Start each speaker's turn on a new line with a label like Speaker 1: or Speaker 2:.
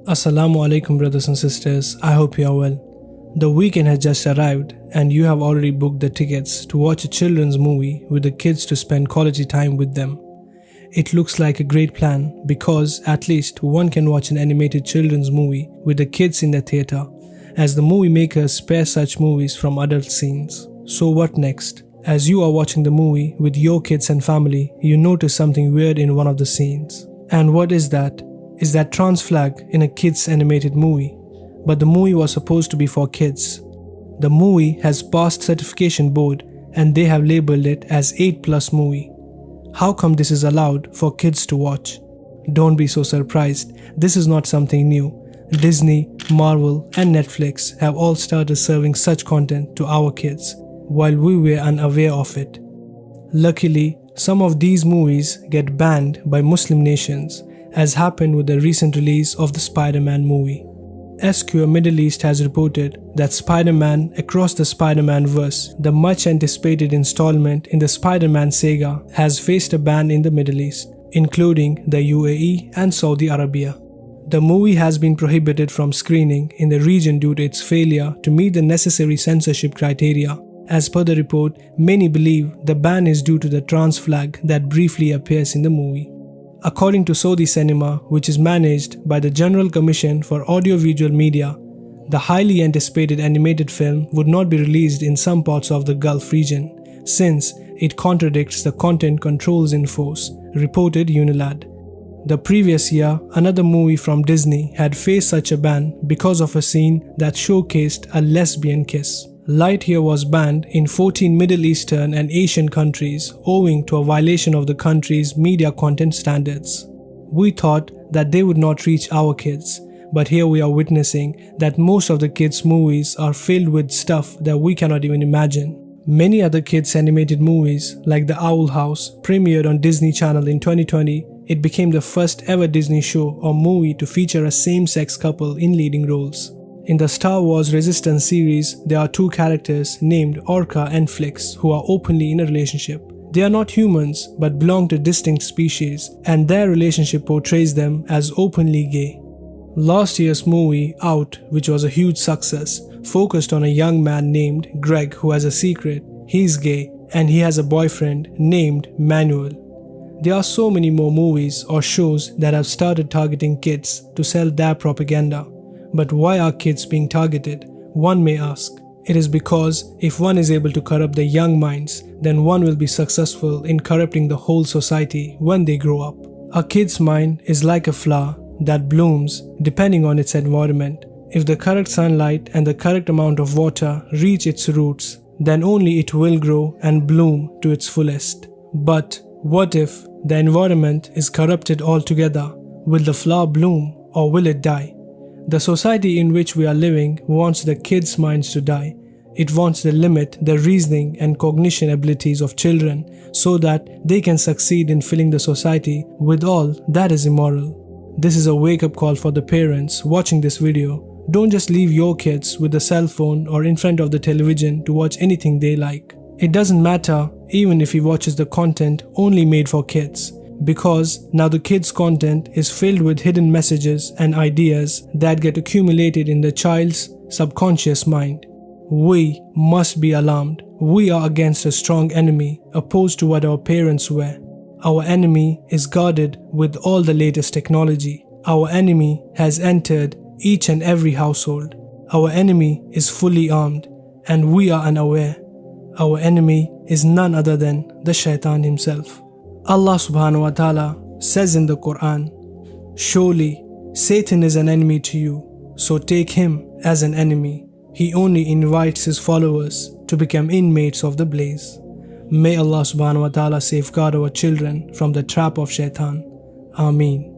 Speaker 1: Assalamu alaikum brothers and sisters, I hope you are well. The weekend has just arrived and you have already booked the tickets to watch a children's movie with the kids to spend quality time with them. It looks like a great plan because at least one can watch an animated children's movie with the kids in the theater, as the movie makers spare such movies from adult scenes. So what next? As you are watching the movie with your kids and family, you notice something weird in one of the scenes. And what is that? Is that trans flag in a kids animated movie. But the movie was supposed to be for kids. The movie has passed certification board and they have labeled it as 8+ movie. How come this is allowed for kids to watch? Don't be so surprised, this is not something new. Disney, Marvel and Netflix have all started serving such content to our kids while we were unaware of it. Luckily, some of these movies get banned by Muslim nations, as happened with the recent release of the Spiderman movie. SQ Middle East has reported that Spider-Man Across the Spider-Man verse, the much anticipated installment in the Spider-Man saga, has faced a ban in the Middle East, including the UAE and Saudi Arabia. The movie has been prohibited from screening in the region due to its failure to meet the necessary censorship criteria. As per the report, many believe the ban is due to the trans flag that briefly appears in the movie. According to Saudi Cinema, which is managed by the General Commission for Audiovisual Media, the highly anticipated animated film would not be released in some parts of the Gulf region, since it contradicts the content controls in force, reported Unilad. The previous year, another movie from Disney had faced such a ban because of a scene that showcased a lesbian kiss. Lightyear was banned in 14 Middle Eastern and Asian countries owing to a violation of the country's media content standards. We thought that they would not reach our kids, but here we are witnessing that most of the kids' movies are filled with stuff that we cannot even imagine. Many other kids' animated movies, like The Owl House, premiered on Disney Channel in 2020. It became the first ever Disney show or movie to feature a same-sex couple in leading roles. In the Star Wars Resistance series, there are two characters named Orca and Flix who are openly in a relationship. They are not humans but belong to distinct species, and their relationship portrays them as openly gay. Last year's movie, Out, which was a huge success, focused on a young man named Greg who has a secret. He's gay and he has a boyfriend named Manuel. There are so many more movies or shows that have started targeting kids to sell their propaganda. But why are kids being targeted? One may ask. It is because if one is able to corrupt the young minds, then one will be successful in corrupting the whole society when they grow up. A kid's mind is like a flower that blooms depending on its environment. If the correct sunlight and the correct amount of water reach its roots, then only it will grow and bloom to its fullest. But what if the environment is corrupted altogether? Will the flower bloom or will it die? The society in which we are living wants the kids' minds to die. It wants to limit the reasoning and cognition abilities of children so that they can succeed in filling the society with all that is immoral. This is a wake-up call for the parents watching this video. Don't just leave your kids with a cell phone or in front of the television to watch anything they like. It doesn't matter even if he watches the content only made for kids, because now the kids' content is filled with hidden messages and ideas that get accumulated in the child's subconscious mind. We must be alarmed. We are against a strong enemy opposed to what our parents were. Our enemy is guarded with all the latest technology. Our enemy has entered each and every household. Our enemy is fully armed and we are unaware. Our enemy is none other than the shaitan himself. Allah subhanahu wa ta'ala says in the Quran, "Surely Satan is an enemy to you, so take him as an enemy. He only invites his followers to become inmates of the blaze." May Allah subhanahu wa ta'ala safeguard our children from the trap of shaitan. Ameen.